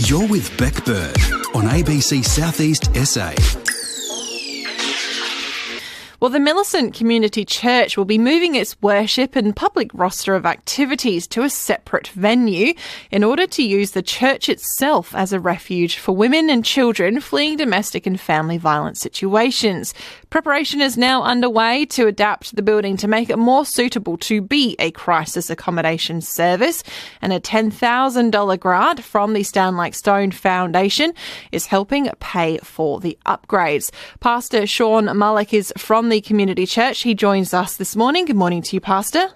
You're with Becc Bird on ABC Southeast SA. Well, the Millicent Community Church will be moving its worship and public roster of activities to a separate venue in order to use the church itself as a refuge for women and children fleeing domestic and family violence situations. Preparation is now underway to adapt the building to make it more suitable to be a crisis accommodation service, and a $10,000 grant from the Stand Like Stone Foundation is helping pay for the upgrades. Pastor Shaun Mulick is from the Community Church. He joins us this morning. Good morning to you, Pastor.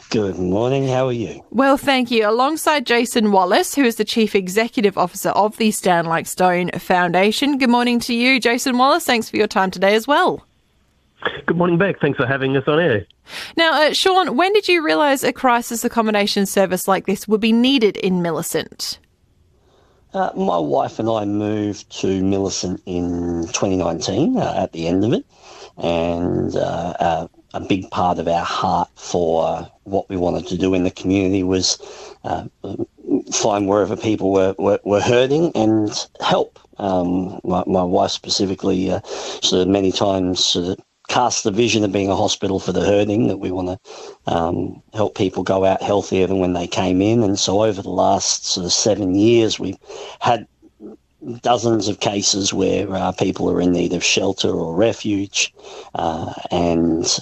Good morning. How are you? Well, thank you. Alongside Jason Wallace, who is the Chief Executive Officer of the Stand Like Stone Foundation. Good morning to you, Jason Wallace. Thanks for your time today as well. Good morning, Becc. Thanks for having us on air. Now, Shaun, when did you realise a crisis accommodation service like this would be needed in Millicent? My wife and I moved to Millicent in 2019 at the end of it, and a big part of our heart for what we wanted to do in the community was find wherever people were hurting and help. My wife specifically sort of many times sort of cast the vision of being a hospital for the hurting, that we want to help people go out healthier than when they came in. And so over the last sort of 7 years, we've had dozens of cases where people are in need of shelter or refuge, and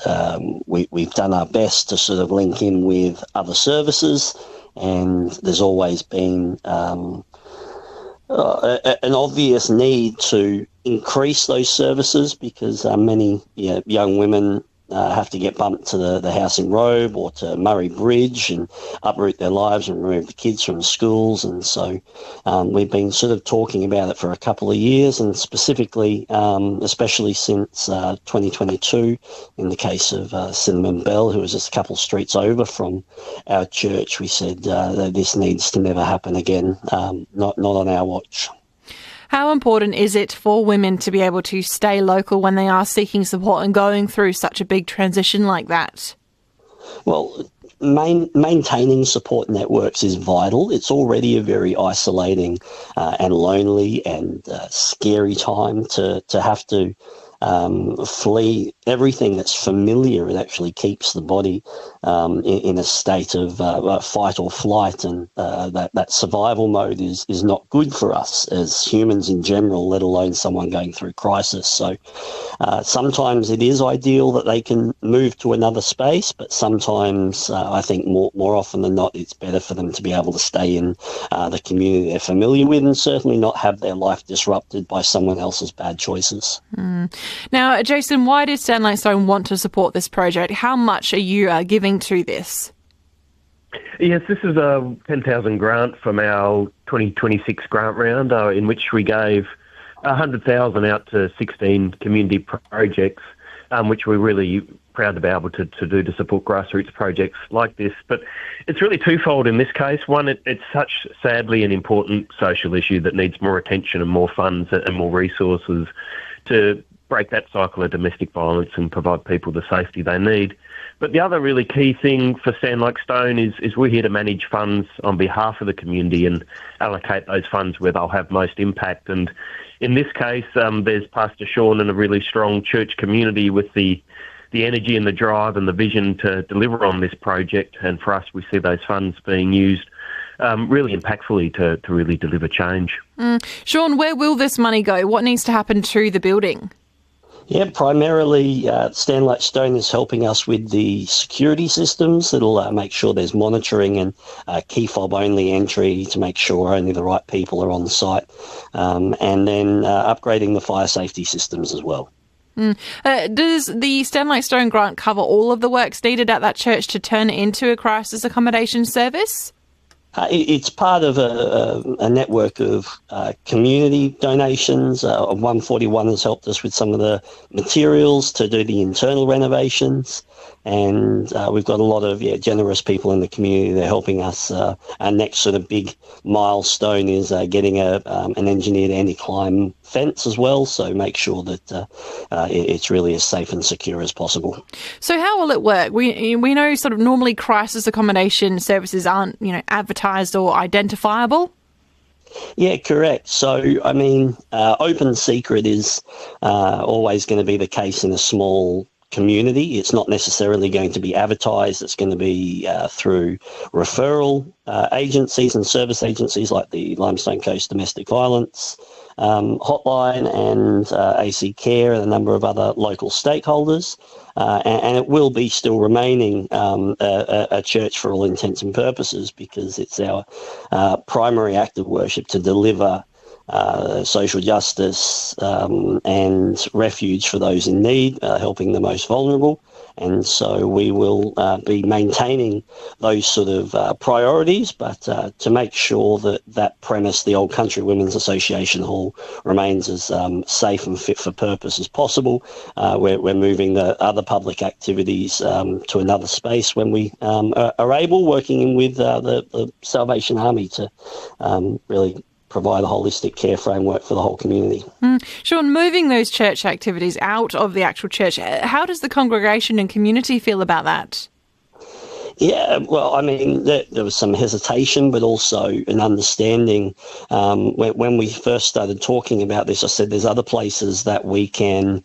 we've done our best to sort of link in with other services, and there's always been an obvious need to increase those services because many young women have to get bumped to the House in Robe or to Murray Bridge and uproot their lives and remove the kids from schools. And so we've been sort of talking about it for a couple of years, and specifically, especially since 2022, in the case of Cinnamon Bell, who was just a couple of streets over from our church, we said that this needs to never happen again, not on our watch. How important is it for women to be able to stay local when they are seeking support and going through such a big transition like that? Well, maintaining support networks is vital. It's already a very isolating and lonely and scary time to have to flee everything that's familiar. It actually keeps the body in a state of fight or flight, and that survival mode is not good for us as humans in general, let alone someone going through crisis. So sometimes it is ideal that they can move to another space, but sometimes I think more often than not, it's better for them to be able to stay in the community they're familiar with, and certainly not have their life disrupted by someone else's bad choices. Now, Jason, why did Stand Like Stone want to support this project? How much are you giving to this? Yes, this is a $10,000 grant from our 2026 grant round, in which we gave $100,000 out to 16 community projects, which we're really proud to be able to do to support grassroots projects like this. But it's really twofold in this case. One, it's such sadly an important social issue that needs more attention and more funds and more resources to break that cycle of domestic violence and provide people the safety they need. But the other really key thing for Stand Like Stone is we're here to manage funds on behalf of the community and allocate those funds where they'll have most impact. And in this case, there's Pastor Shaun and a really strong church community with the energy and the drive and the vision to deliver on this project. And for us, we see those funds being used really impactfully to really deliver change. Shaun, where will this money go? What needs to happen to the building? Yeah, primarily Stand Like Stone is helping us with the security systems that'll make sure there's monitoring and key fob only entry to make sure only the right people are on site, and then upgrading the fire safety systems as well. Does the Stand Like Stone grant cover all of the works needed at that church to turn it into a crisis accommodation service? It's part of a network of community donations. 141 has helped us with some of the materials to do the internal renovations. And we've got a lot of generous people in the community that are helping us. Our next sort of big milestone is getting an engineered anti-climb fence as well, so make sure that it's really as safe and secure as possible. So how will it work? We know sort of normally crisis accommodation services aren't advertised or identifiable. Yeah, correct. So, I mean, open secret is always going to be the case in a small community. It's not necessarily going to be advertised. It's going to be through referral agencies and service agencies like the Limestone Coast Domestic Violence hotline and AC Care and a number of other local stakeholders. And it will be still remaining a church for all intents and purposes, because it's our primary act of worship to deliver social justice and refuge for those in need, helping the most vulnerable. And so we will be maintaining those sort of priorities, but to make sure that that premise, the Old Country Women's Association Hall, remains as safe and fit for purpose as possible. We're moving the other public activities to another space when we are able, working in with the Salvation Army to really provide a holistic care framework for the whole community. Shaun, moving those church activities out of the actual church, how does the congregation and community feel about that? Yeah, well, I mean, there was some hesitation, but also an understanding. When we first started talking about this, I said there's other places that we can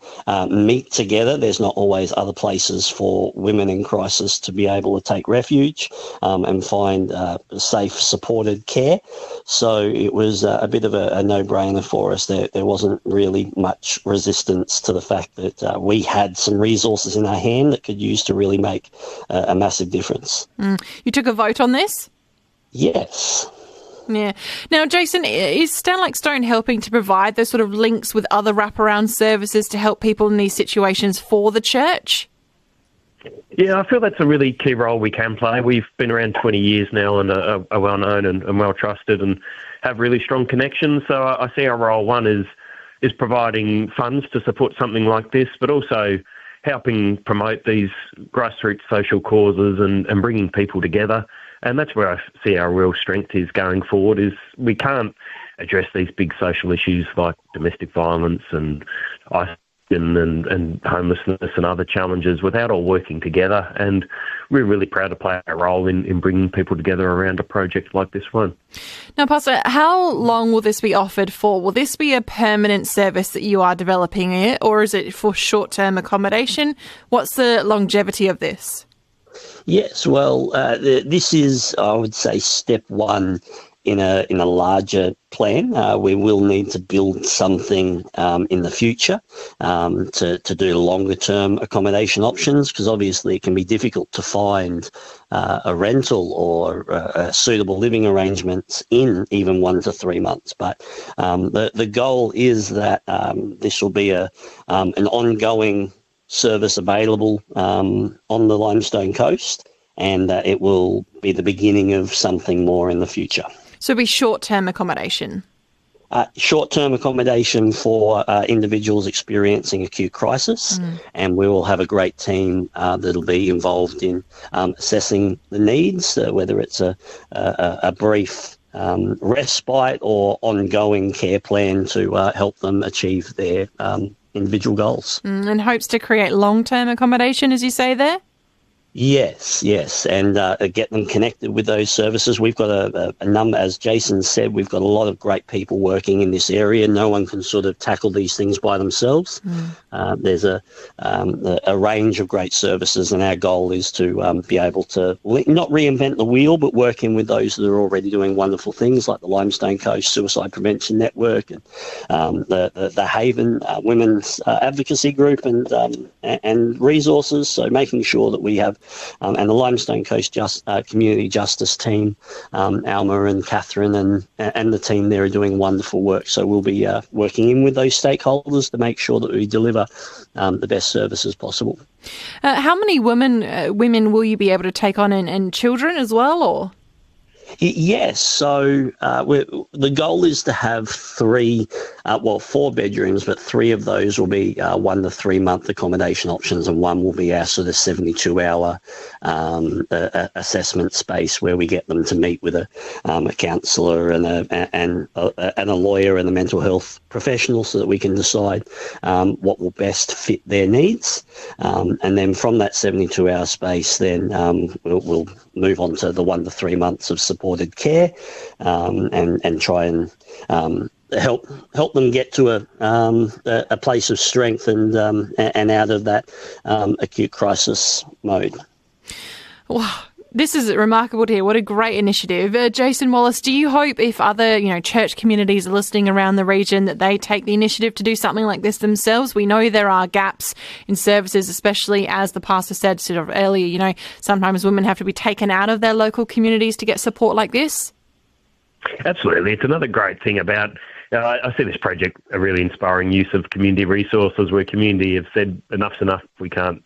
meet together. There's not always other places for women in crisis to be able to take refuge and find safe, supported care. So it was a bit of a no-brainer for us. There wasn't really much resistance to the fact that we had some resources in our hand that could use to really make a massive difference. You took a vote on this? Yes. Yeah. Now, Jason, is Stand Like Stone helping to provide those sort of links with other wraparound services to help people in these situations for the church? Yeah, I feel that's a really key role we can play. We've been around 20 years now and are well-known and well-trusted and have really strong connections. So I see our role, one, is providing funds to support something like this, but also helping promote these grassroots social causes and bringing people together. And that's where I see our real strength is going forward, is we can't address these big social issues like domestic violence and isolation and homelessness and other challenges without all working together. And we're really proud to play our role in bringing people together around a project like this one. Now, Pastor, how long will this be offered for? Will this be a permanent service that you are developing here, or is it for short-term accommodation? What's the longevity of this? Yes, well, this is, I would say, step one in a larger plan. We will need to build something in the future to do longer term accommodation options, because obviously it can be difficult to find a rental or a suitable living arrangements in even 1 to 3 months. But the goal is that this will be an ongoing service available on the Limestone Coast, and it will be the beginning of something more in the future. So it'll be short-term accommodation? Short-term accommodation for individuals experiencing acute crisis, and we will have a great team that'll be involved in assessing the needs, whether it's a brief respite or ongoing care plan to help them achieve their individual goals. And hopes to create long-term accommodation, as you say there? Yes, and get them connected with those services. We've got a number, as Jason said, we've got a lot of great people working in this area. No one can sort of tackle these things by themselves. There's a range of great services, and our goal is to be able to not reinvent the wheel, but work in with those that are already doing wonderful things, like the Limestone Coast Suicide Prevention Network and the Haven Women's Advocacy Group and resources. So making sure that we have and the Limestone Coast Community Justice team, Alma and Catherine and the team there are doing wonderful work. So we'll be working in with those stakeholders to make sure that we deliver the best services possible. How many women will you be able to take on, and children as well, or? Yes, so the goal is to have 4 bedrooms, but 3 of those will be 1 to 3 month accommodation options, and 1 will be our sort of 72-hour assessment space where we get them to meet with a counsellor and a lawyer and a mental health professional, so that we can decide what will best fit their needs. And then from that 72-hour space, then we'll move on to the 1 to 3 months of support supported care, and try and help them get to a place of strength and out of that acute crisis mode. Wow. This is remarkable to hear. What a great initiative. Jason Wallace, do you hope if other, church communities are listening around the region that they take the initiative to do something like this themselves? We know there are gaps in services, especially as the pastor said sort of earlier, sometimes women have to be taken out of their local communities to get support like this. Absolutely. It's another great thing about, I see this project a really inspiring use of community resources where community have said enough's enough, we can't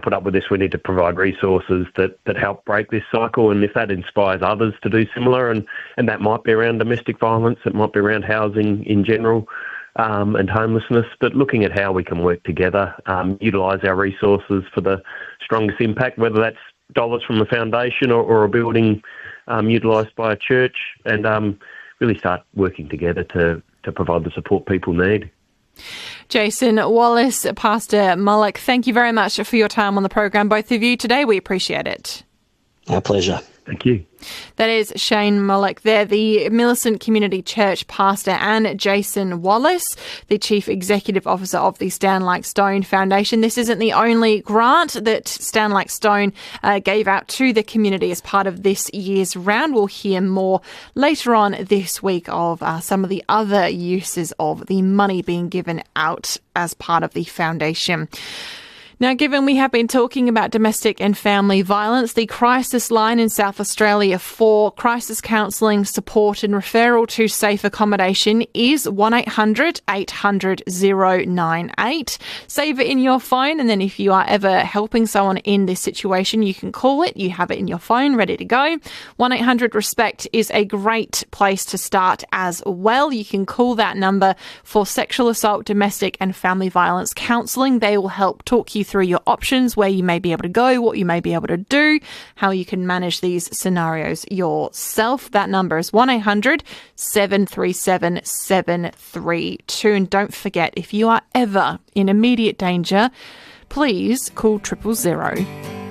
put up with this, we need to provide resources that help break this cycle. And if that inspires others to do similar, and that might be around domestic violence, it might be around housing in general, and homelessness, but looking at how we can work together, utilise our resources for the strongest impact, whether that's dollars from the foundation or a building utilised by a church, and really start working together to provide the support people need. Jason Wallace, Pastor Mulick, thank you very much for your time on the program, both of you today. We appreciate it. Our pleasure. Thank you. That is Shaun Mulick there, the Millicent Community Church pastor, and Jason Wallace, the Chief Executive Officer of the Stand Like Stone Foundation. This isn't the only grant that Stand Like Stone gave out to the community as part of this year's round. We'll hear more later on this week of some of the other uses of the money being given out as part of the foundation. Now, given we have been talking about domestic and family violence, the crisis line in South Australia for crisis counselling, support and referral to safe accommodation is 1800 800 098. Save it in your phone, and then if you are ever helping someone in this situation, you can call it. You have it in your phone ready to go. 1-800-RESPECT is a great place to start as well. You can call that number for sexual assault, domestic and family violence counselling. They will help talk you through your options, where you may be able to go, what you may be able to do, how you can manage these scenarios yourself. That number is 1-800-737-732. And don't forget, if you are ever in immediate danger, please call 000.